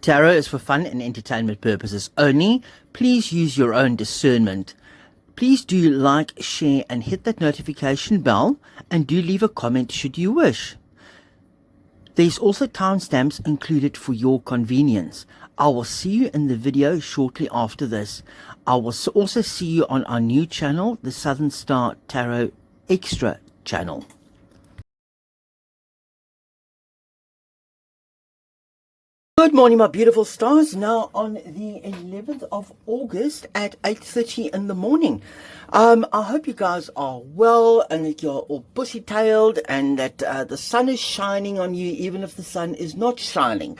Tarot is for fun and entertainment purposes only. Please use your own discernment. Please do like, share, and hit that notification bell, and do leave a comment should you wish. There's also timestamps included for your convenience. I will see you in the video shortly after this. I will also see you on our new channel, the Southern Star Tarot Extra channel. Good morning, my beautiful stars. Now on the 11th of August at 8:30 in the morning. I hope you guys are well and that you're all bushy-tailed and that the sun is shining on you even if the sun is not shining.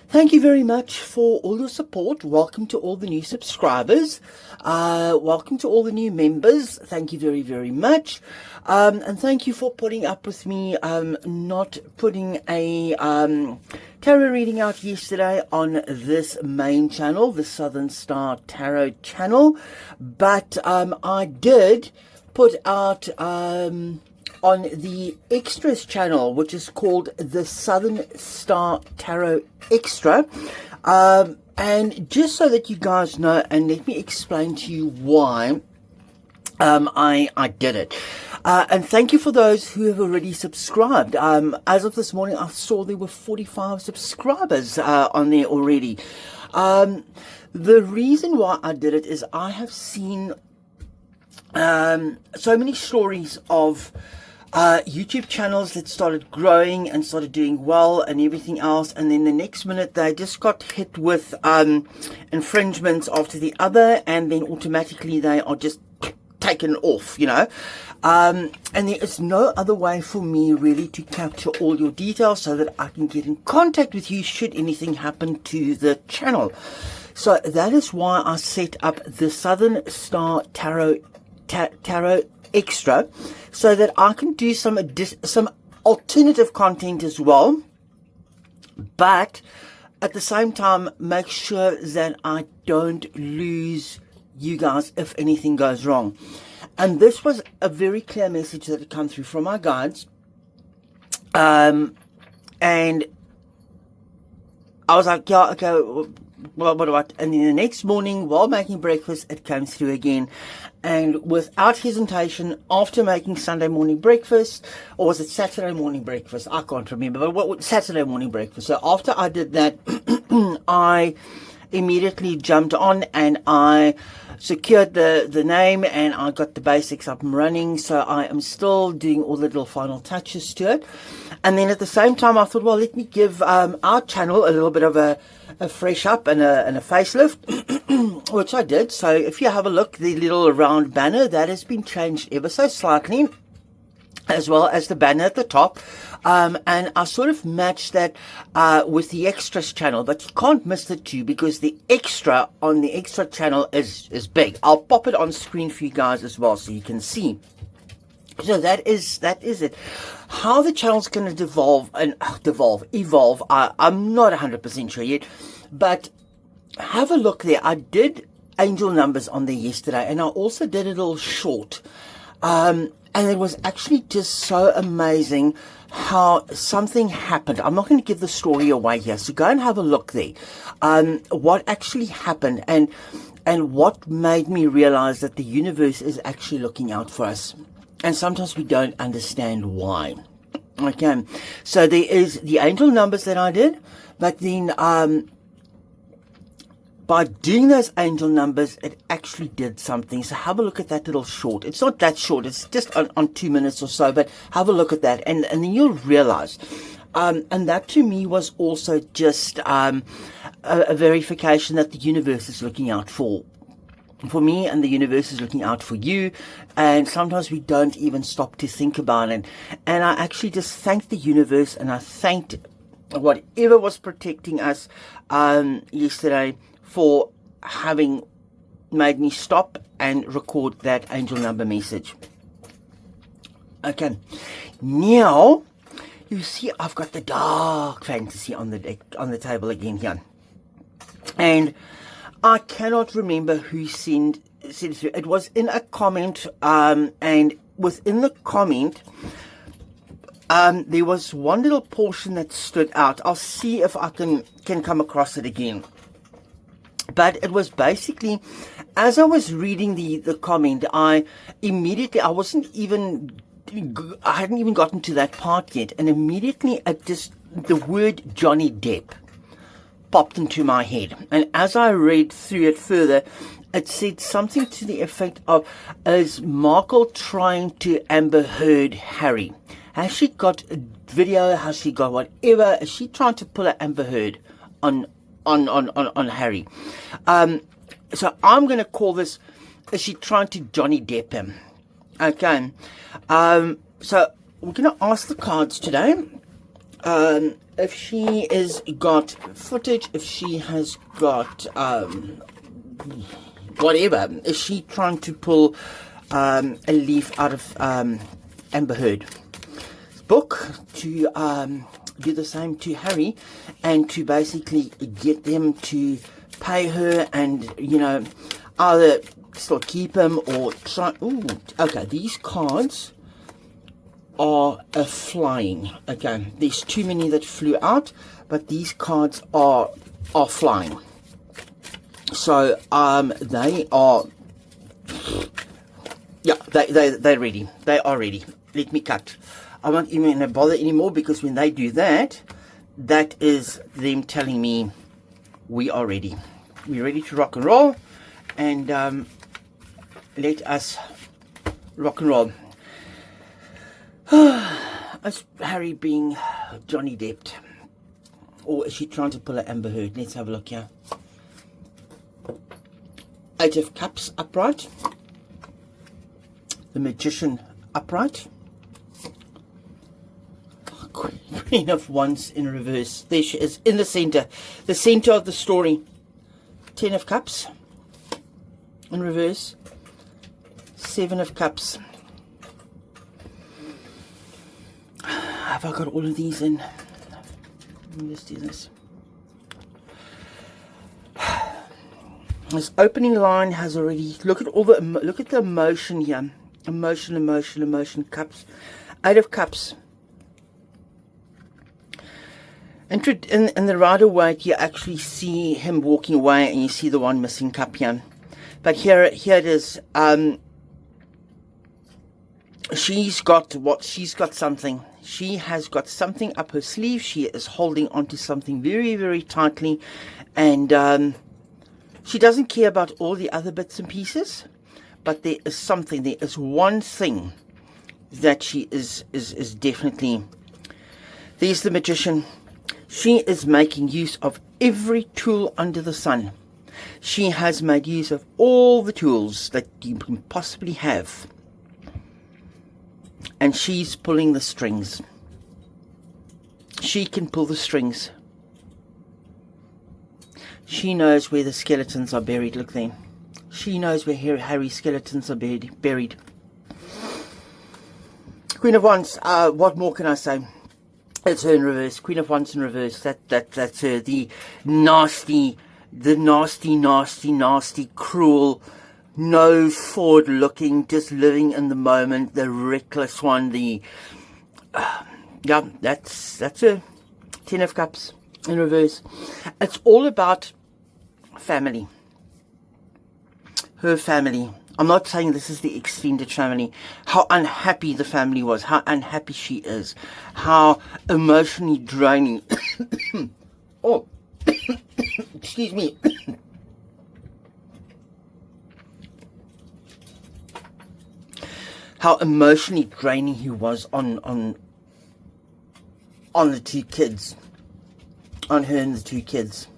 Thank you very much for all your support. Welcome to all the new subscribers. Welcome to all the new members. Thank you very, very much. And thank you for putting up with me not putting a tarot reading out yesterday on this main channel, the Southern Star Tarot channel. But I did put out on the Extras channel, which is called the Southern Star Tarot Extra. And just so that you guys know, and let me explain to you why I did it. And thank you for those who have already subscribed. As of this morning, I saw there were 45 subscribers on there already. The reason why I did it is I have seen so many stories of YouTube channels that started growing and started doing well and everything else, and then the next minute they just got hit with infringements after the other, and then automatically they are just taken off, you know. And there is no other way for me really to capture all your details so that I can get in contact with you should anything happen to the channel. So that is why I set up the Southern Star Tarot Extra, so that I can do some alternative content as well, but at the same time make sure that I don't lose you guys if anything goes wrong. And this was a very clear message that had come through from my guides, and I was like, yeah, okay, what? And then the next morning while making breakfast it came through again, and without hesitation, after making Sunday morning breakfast, or was it Saturday morning breakfast, I can't remember, but Saturday morning breakfast. So after I did that, I immediately jumped on and I secured the name and I got the basics up and running. So I am still doing all the little final touches to it. And then at the same time I thought, well, let me give our channel a little bit of a fresh up and a facelift, which I did. So if you have a look, the little round banner that has been changed ever so slightly, as well as the banner at the top, and I sort of matched that with the Extras channel, but you can't miss the two because the extra on the Extra channel is big. I'll pop it on screen for you guys as well so you can see. So that is it. How the channel's going to evolve, I'm not 100% sure yet, but have a look there. I did angel numbers on there yesterday, and I also did a little short, and it was actually just so amazing how something happened. I'm not going to give the story away here, so go and have a look there. What actually happened and what made me realize that the universe is actually looking out for us. And sometimes we don't understand why. Okay, so there is the angel numbers that I did, but then by doing those angel numbers, it actually did something. So have a look at that little short. It's not that short. It's just on 2 minutes or so, but have a look at that. And then you'll realize. And that to me was also just a verification that the universe is looking out for me, and the universe is looking out for you. And sometimes we don't even stop to think about it. And I actually just thanked the universe, and I thanked whatever was protecting us yesterday for having made me stop and record that angel number message. Okay, now you see I've got the dark fantasy on the table again here, and I cannot remember who sent it through. It was in a comment, and within the comment there was one little portion that stood out. I'll see if I can come across it again. But it was basically, as I was reading the comment, I hadn't even gotten to that part yet, and immediately the word Johnny Depp popped into my head. And as I read through it further, it said something to the effect of, is Markle trying to Amber Heard Harry? Has she got a video? Has she got whatever? Is she trying to pull an Amber Heard on Harry? So I'm going to call this, is she trying to Johnny Depp him? Okay. So we're going to ask the cards today. If she has got footage, if she has got, whatever, is she trying to pull, a leaf out of, Amber Heard book to, do the same to Harry, and to basically get them to pay her, and either still keep him or try. Ooh, okay, these cards are flying. Okay, there's too many that flew out, but these cards are flying. So they are, yeah, they're ready. They are ready. Let me cut. I won't even bother anymore, because when they do that, that is them telling me we are ready. We're ready to rock and roll, and let us rock and roll. Is Harry being Johnny Depp, or is she trying to pull an Amber Heard? Let's have a look here. 8 of Cups upright, the Magician upright, Queen of Wands in reverse. There she is, in the center of the story. 10 of Cups in reverse, 7 of Cups. Have I got all of these in? Let me just do this. This opening line has already, look at the emotion here. Emotion, Cups. 8 of Cups. In the Rider-Waite, you actually see him walking away, and you see the one missing cup here. But here it is. She's got something. She has got something up her sleeve. She is holding onto something very, very tightly, and she doesn't care about all the other bits and pieces. But there is something. There is one thing that she is definitely. There's the Magician. She is making use of every tool under the sun. She has made use of all the tools that you can possibly have. And she's pulling the strings. She can pull the strings. She knows where the skeletons are buried. Look there. She knows where Harry's skeletons are buried. Queen of Wands. What more can I say? It's her in reverse. Queen of Wands in reverse. That's her. The nasty, cruel, no forward looking, just living in the moment, the reckless one, yeah, that's her. 10 of Cups in reverse. It's all about family. Her family. I'm not saying this is the extended family. How unhappy the family was. How unhappy she is. How emotionally draining. Oh, excuse me. How emotionally draining he was on the 2 kids. On her and the 2 kids.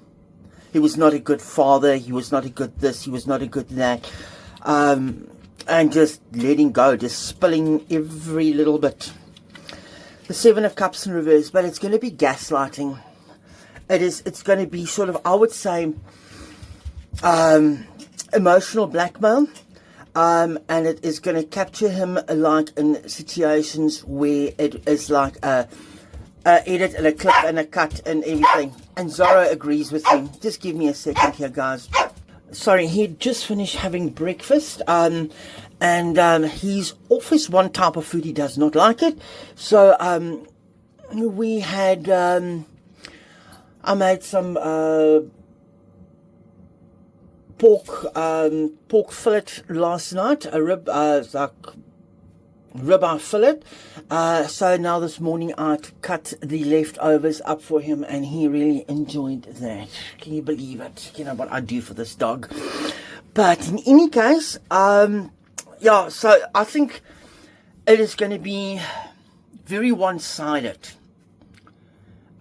He was not a good father. He was not a good this. He was not a good that. And just letting go, just spilling every little bit. The 7 of Cups in reverse, but it's going to be gaslighting. It's going to be sort of, I would say, emotional blackmail. And it is going to capture him like in situations where it is like a edit and a clip and a cut and everything. And Zara agrees with me. Just give me a second here, guys. Sorry, he'd just finished having breakfast, and and he's off his one type of food. He does not like it. So we had I made some pork fillet last night, a ribeye fillet. So now this morning I cut the leftovers up for him, and he really enjoyed that. Can you believe it? You know what I do for this dog. But in any case, yeah, so I think it is going to be very one-sided,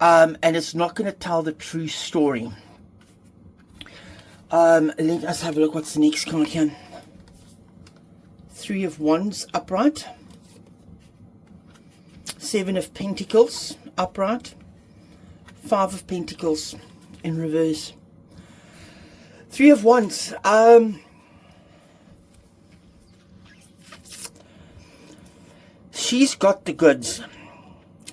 and it's not going to tell the true story. Let us have a look. What's the next card here? 3 of Wands upright, 7 of Pentacles upright, 5 of Pentacles in reverse, 3 of Wands. She's got the goods.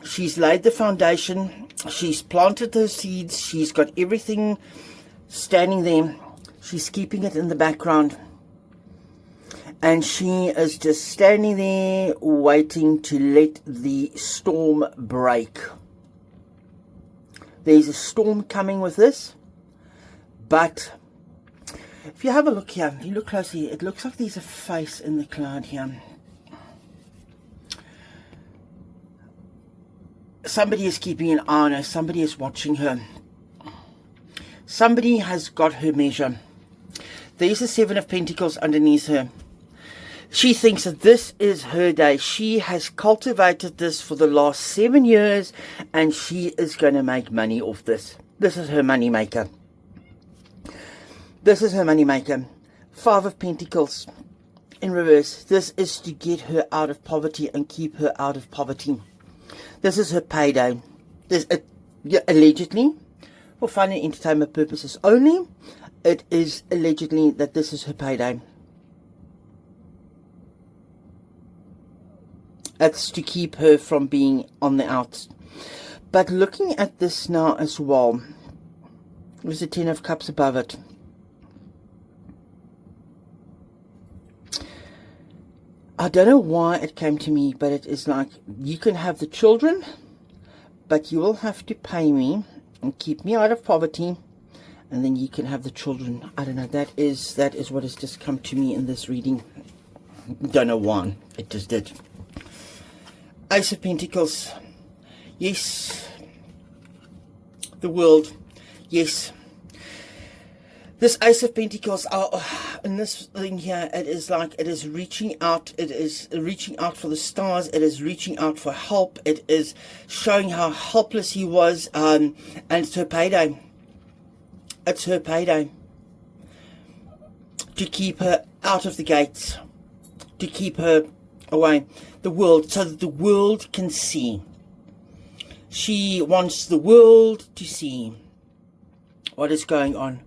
She's laid the foundation. She's planted the seeds. She's got everything standing there. She's keeping it in the background. And she is just standing there waiting to let the storm break. There's a storm coming with this. But if you have a look here, if you look closely, it looks like there's a face in the cloud here. Somebody is keeping an eye on her. Somebody is watching her. Somebody has got her measure. There's a 7 of Pentacles underneath her. She thinks that this is her day. She has cultivated this for the last 7 years, and she is going to make money off this. This is her money maker. This is her money maker. 5 of Pentacles in reverse. This is to get her out of poverty and keep her out of poverty. This is her payday. This, allegedly, for fun and entertainment purposes only, it is allegedly that this is her payday. It's to keep her from being on the outs. But looking at this now as well, there's a 10 of Cups above it. I don't know why it came to me, but it is like, you can have the children, but you will have to pay me and keep me out of poverty, and then you can have the children. I don't know, that is what has just come to me in this reading. Don't know why, it just did. Ace of Pentacles. Yes. The World. Yes. This Ace of Pentacles, in this thing here, it is like, it is reaching out. It is reaching out for the stars. It is reaching out for help. It is showing how helpless he was, and it's her payday. It's her payday. To keep her out of the gates. To keep her away. The world, so that the world can see. She wants the world to see what is going on.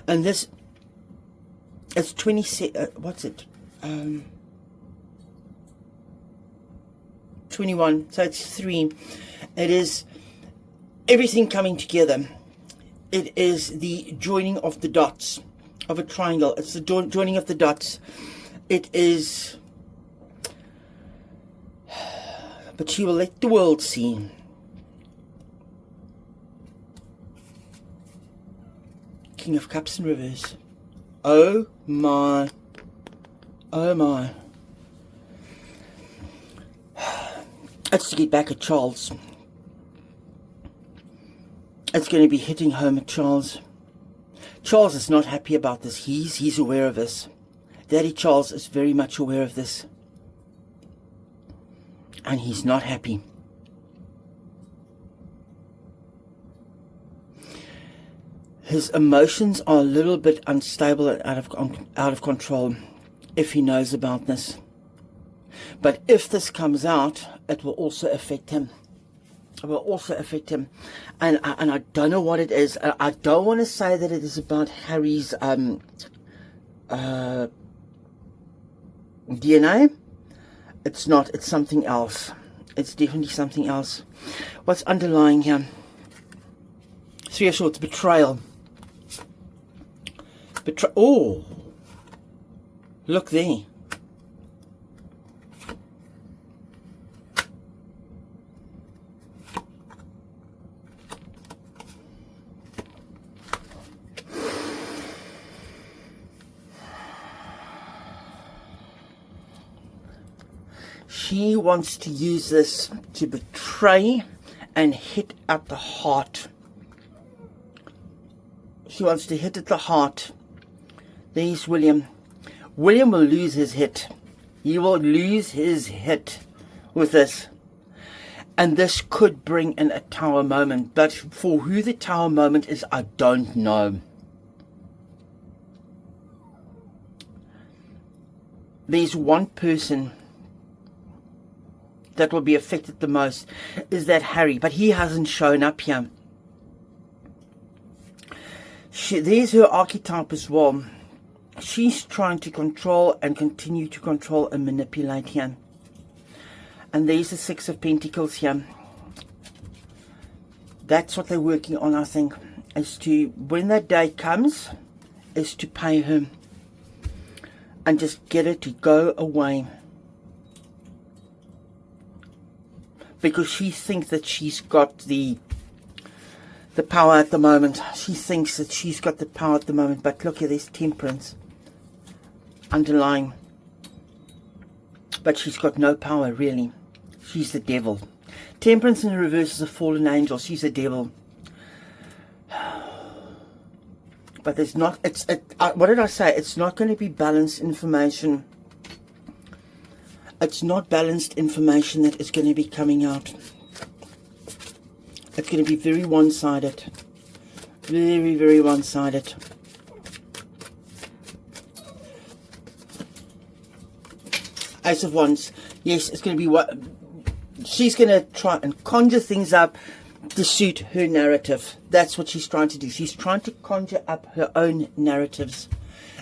And this, it's 26, what's it, 21, so it's 3. It is everything coming together. It is the joining of the dots of a triangle. It's the joining of the dots. It is, but she will let the world see. King of Cups in reverse. Oh my. Oh my. It's to get back at Charles. It's going to be hitting home at Charles. Charles is not happy about this. He's aware of this. Daddy Charles is very much aware of this. And he's not happy. His emotions are a little bit unstable and out of control if he knows about this. But if this comes out, it will also affect him. It will also affect him. And I don't know what it is. I don't want to say that it is about Harry's DNA. It's not. It's something else. It's definitely something else. What's underlying here? 3 of Swords, betrayal. Oh, look there. She wants to use this to betray and hit at the heart. She wants to hit at the heart. There's William. William will lose his hit. He will lose his hit with this. And this could bring in a Tower moment. But for who the Tower moment is, I don't know. There's one person that will be affected the most, is that Harry. But he hasn't shown up here. There's her archetype as well. She's trying to control and continue to control and manipulate here. And there's the Six of Pentacles here. That's what they're working on, I think. Is to, when that day comes, is to pay her. And just get her to go away. Because she thinks that she's got the power at the moment. She thinks that she's got the power at the moment. But look here, there's Temperance underlying. But she's got no power, really. She's the devil. Temperance in the reverse is a fallen angel. She's the devil. But there's not... what did I say? It's not going to be balanced information. It's not balanced information that is going to be coming out. It's going to be very one-sided. Very, very one-sided. Ace of Wands. Yes, it's going to be what... She's going to try and conjure things up to suit her narrative. That's what she's trying to do. She's trying to conjure up her own narratives.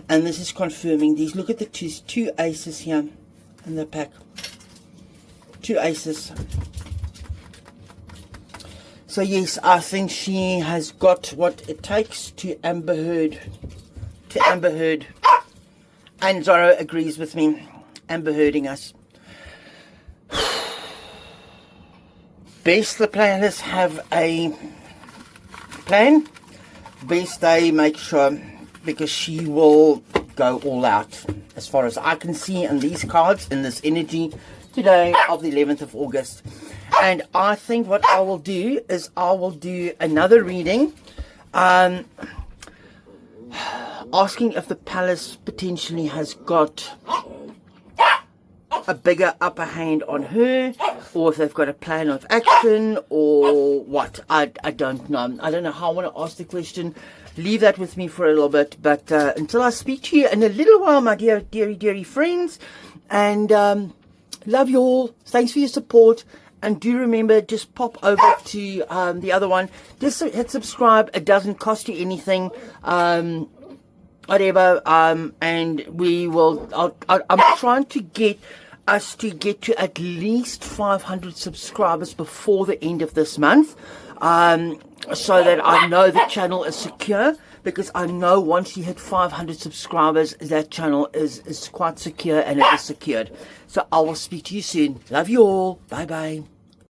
And this is confirming these. Look at the two aces here. In the pack. Two aces. So yes, I think she has got what it takes to Amber Heard. And Zorro agrees with me. Amber Hearding us. Best the planners have a plan. Best they make sure, because she will go all out, as far as I can see in these cards, in this energy today of the 11th of August. And I think what I will do is I will do another reading, asking if the palace potentially has got a bigger upper hand on her, or if they've got a plan of action, or what. I don't know. I don't know how I want to ask the question. Leave that with me for a little bit. But until I speak to you in a little while, my dearie friends. And love you all. Thanks for your support. And do remember, just pop over to the other one. Just hit subscribe. It doesn't cost you anything. Whatever. And we will... I'm trying to get us to get to at least 500 subscribers before the end of this month. So that I know the channel is secure, because I know once you hit 500 subscribers, that channel is quite secure, and it is secured. So I will speak to you soon. Love you all. Bye bye.